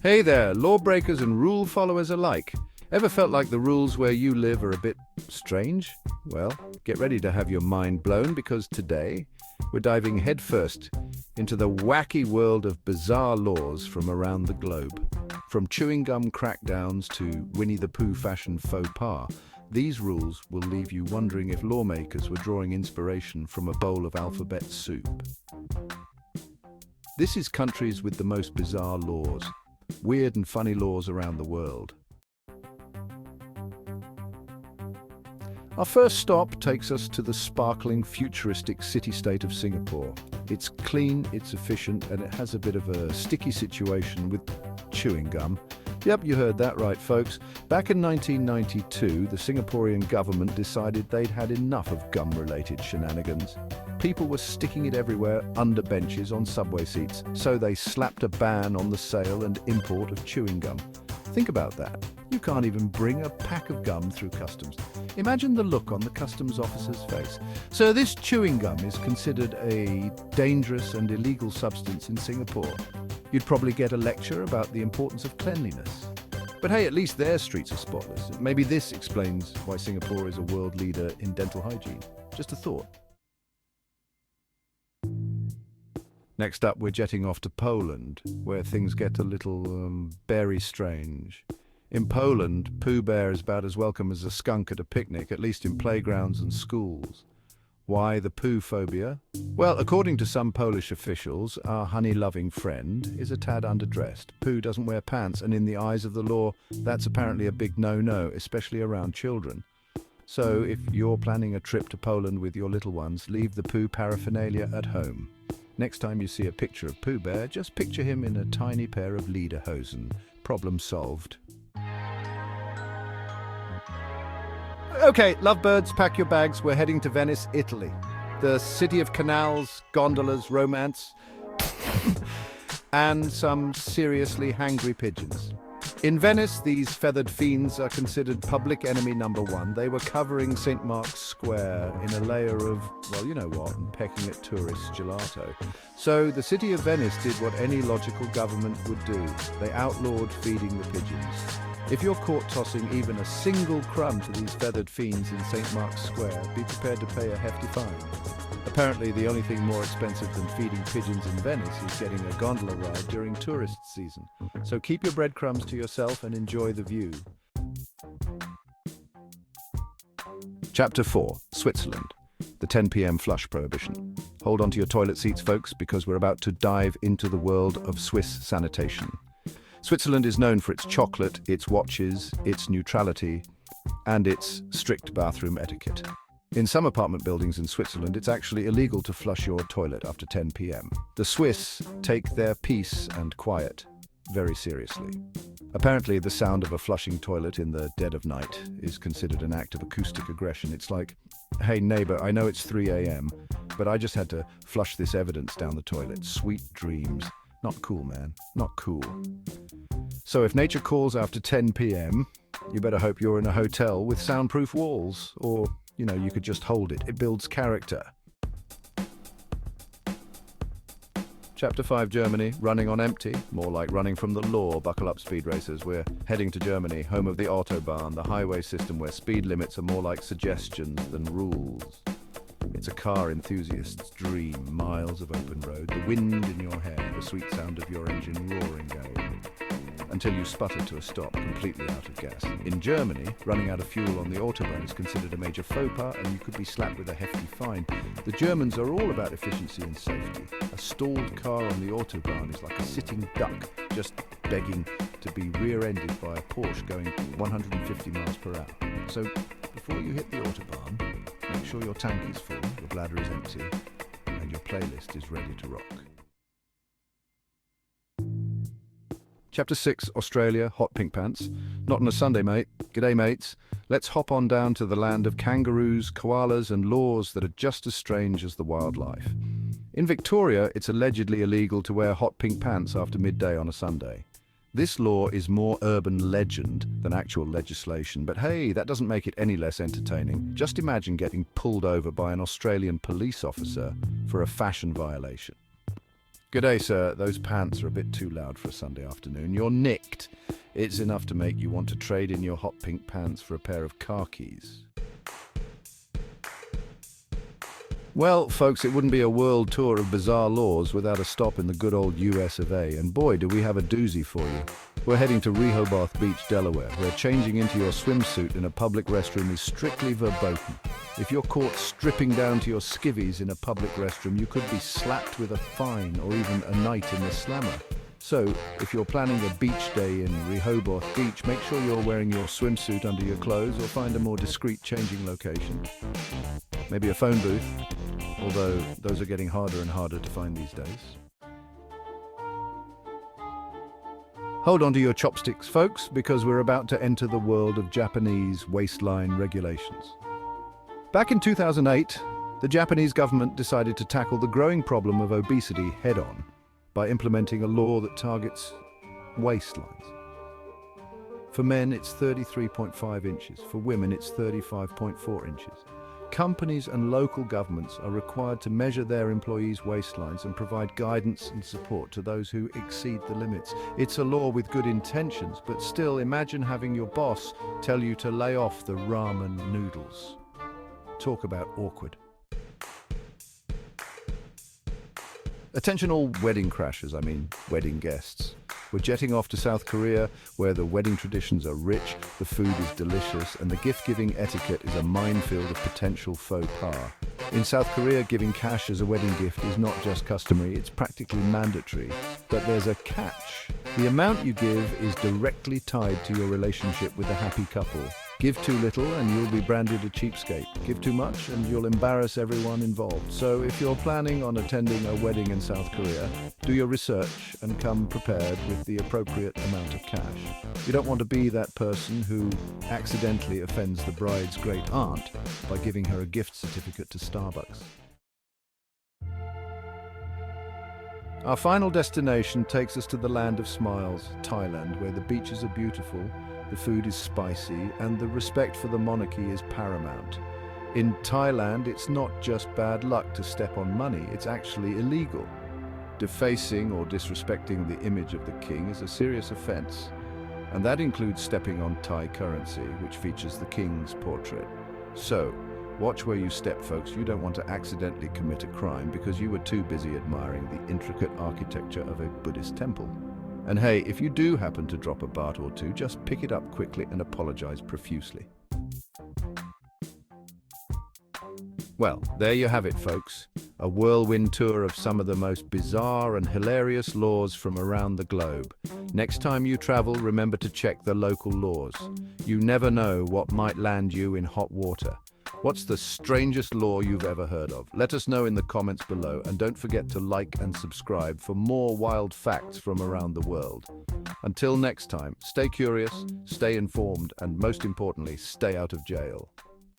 Hey there, lawbreakers and rule followers alike. Ever felt like the rules where you live are a bit strange? Well, get ready to have your mind blown because today we're diving headfirst into the wacky world of bizarre laws from around the globe. From chewing gum crackdowns to Winnie the Pooh fashion faux pas, these rules will leave you wondering if lawmakers were drawing inspiration from a bowl of alphabet soup. This is countries with the most bizarre laws. Weird and funny laws around the world. Our first stop takes us to the sparkling, futuristic city-state of Singapore. It's clean, it's efficient, and it has a bit of a sticky situation with chewing gum. Yep, you heard that right, folks. Back in 1992, the Singaporean government decided they'd had enough of gum-related shenanigans. People were sticking it everywhere, under benches, on subway seats, so they slapped a ban on the sale and import of chewing gum. Think about that. You can't even bring a pack of gum through customs. Imagine the look on the customs officer's face. So this chewing gum is considered a dangerous and illegal substance in Singapore. You'd probably get a lecture about the importance of cleanliness. But hey, at least their streets are spotless. Maybe this explains why Singapore is a world leader in dental hygiene. Just a thought. Next up, we're jetting off to Poland, where things get a little, very strange. In Poland, Pooh Bear is about as welcome as a skunk at a picnic, at least in playgrounds and schools. Why the poo phobia? Well, according to some Polish officials, our honey-loving friend is a tad underdressed. Pooh doesn't wear pants, and in the eyes of the law, that's apparently a big no-no, especially around children. So if you're planning a trip to Poland with your little ones, leave the poo paraphernalia at home. Next time you see a picture of Pooh Bear, just picture him in a tiny pair of lederhosen. Problem solved. Okay, lovebirds, pack your bags. We're heading to Venice, Italy. The city of canals, gondolas, romance, and some seriously hangry pigeons. In Venice, these feathered fiends are considered public enemy number one. They were covering St. Mark's Square in a layer of, well, you know what, and pecking at tourists' gelato. So the city of Venice did what any logical government would do. They outlawed feeding the pigeons. If you're caught tossing even a single crumb to these feathered fiends in St. Mark's Square, be prepared to pay a hefty fine. Apparently, the only thing more expensive than feeding pigeons in Venice is getting a gondola ride during tourist season. So keep your breadcrumbs to yourself and enjoy the view. Chapter 4. Switzerland. The 10 p.m. flush prohibition. Hold on to your toilet seats, folks, because we're about to dive into the world of Swiss sanitation. Switzerland is known for its chocolate, its watches, its neutrality, and its strict bathroom etiquette. In some apartment buildings in Switzerland, it's actually illegal to flush your toilet after 10 p.m. The Swiss take their peace and quiet very seriously. Apparently, the sound of a flushing toilet in the dead of night is considered an act of acoustic aggression. It's like, hey neighbor, I know it's 3 a.m., but I just had to flush this evidence down the toilet. Sweet dreams. Not cool, man. Not cool. So if nature calls after 10 p.m., you better hope you're in a hotel with soundproof walls, or you could just hold it. It builds character. Chapter 5, Germany. Running on empty. More like running from the law. Buckle up, speed racers. We're heading to Germany, home of the Autobahn, the highway system where speed limits are more like suggestions than rules. It's a car enthusiast's dream. Miles of open road, the wind in your hair, the sweet sound of your engine roaring away, until you sputter to a stop, completely out of gas. In Germany, running out of fuel on the Autobahn is considered a major faux pas, and you could be slapped with a hefty fine. The Germans are all about efficiency and safety. A stalled car on the Autobahn is like a sitting duck, just begging to be rear-ended by a Porsche going 150 miles per hour. So, before you hit the Autobahn, make sure your tank is full, your bladder is empty, and your playlist is ready to rock. Chapter 6, Australia, hot pink pants. Not on a Sunday, mate. G'day, mates. Let's hop on down to the land of kangaroos, koalas, and laws that are just as strange as the wildlife. In Victoria, it's allegedly illegal to wear hot pink pants after midday on a Sunday. This law is more urban legend than actual legislation, but hey, that doesn't make it any less entertaining. Just imagine getting pulled over by an Australian police officer for a fashion violation. G'day, sir. Those pants are a bit too loud for a Sunday afternoon. You're nicked. It's enough to make you want to trade in your hot pink pants for a pair of khakis. Well, folks, it wouldn't be a world tour of bizarre laws without a stop in the good old US of A. And boy, do we have a doozy for you. We're heading to Rehoboth Beach, Delaware, where changing into your swimsuit in a public restroom is strictly verboten. If you're caught stripping down to your skivvies in a public restroom, you could be slapped with a fine or even a night in the slammer. So, if you're planning a beach day in Rehoboth Beach, make sure you're wearing your swimsuit under your clothes or find a more discreet changing location. Maybe a phone booth, although those are getting harder and harder to find these days. Hold on to your chopsticks, folks, because we're about to enter the world of Japanese waistline regulations. Back in 2008, the Japanese government decided to tackle the growing problem of obesity head-on by implementing a law that targets waistlines. For men, it's 33.5 inches. For women, it's 35.4 inches. Companies and local governments are required to measure their employees' waistlines and provide guidance and support to those who exceed the limits. It's a law with good intentions, but still, imagine having your boss tell you to lay off the ramen noodles. Talk about awkward. Attention all wedding crashers, wedding guests. We're jetting off to South Korea, where the wedding traditions are rich, the food is delicious, and the gift-giving etiquette is a minefield of potential faux pas. In South Korea, giving cash as a wedding gift is not just customary, it's practically mandatory. But there's a catch. The amount you give is directly tied to your relationship with the happy couple. Give too little and you'll be branded a cheapskate. Give too much and you'll embarrass everyone involved. So if you're planning on attending a wedding in South Korea, do your research and come prepared with the appropriate amount of cash. You don't want to be that person who accidentally offends the bride's great aunt by giving her a gift certificate to Starbucks. Our final destination takes us to the land of smiles, Thailand, where the beaches are beautiful, the food is spicy, and the respect for the monarchy is paramount. In Thailand, it's not just bad luck to step on money, it's actually illegal. Defacing or disrespecting the image of the king is a serious offense, and that includes stepping on Thai currency, which features the king's portrait. So, watch where you step, folks. You don't want to accidentally commit a crime because you were too busy admiring the intricate architecture of a Buddhist temple. And hey, if you do happen to drop a baht or two, just pick it up quickly and apologize profusely. Well, there you have it, folks. A whirlwind tour of some of the most bizarre and hilarious laws from around the globe. Next time you travel, remember to check the local laws. You never know what might land you in hot water. What's the strangest law you've ever heard of? Let us know in the comments below, and don't forget to like and subscribe for more wild facts from around the world. Until next time, stay curious, stay informed, and most importantly, stay out of jail.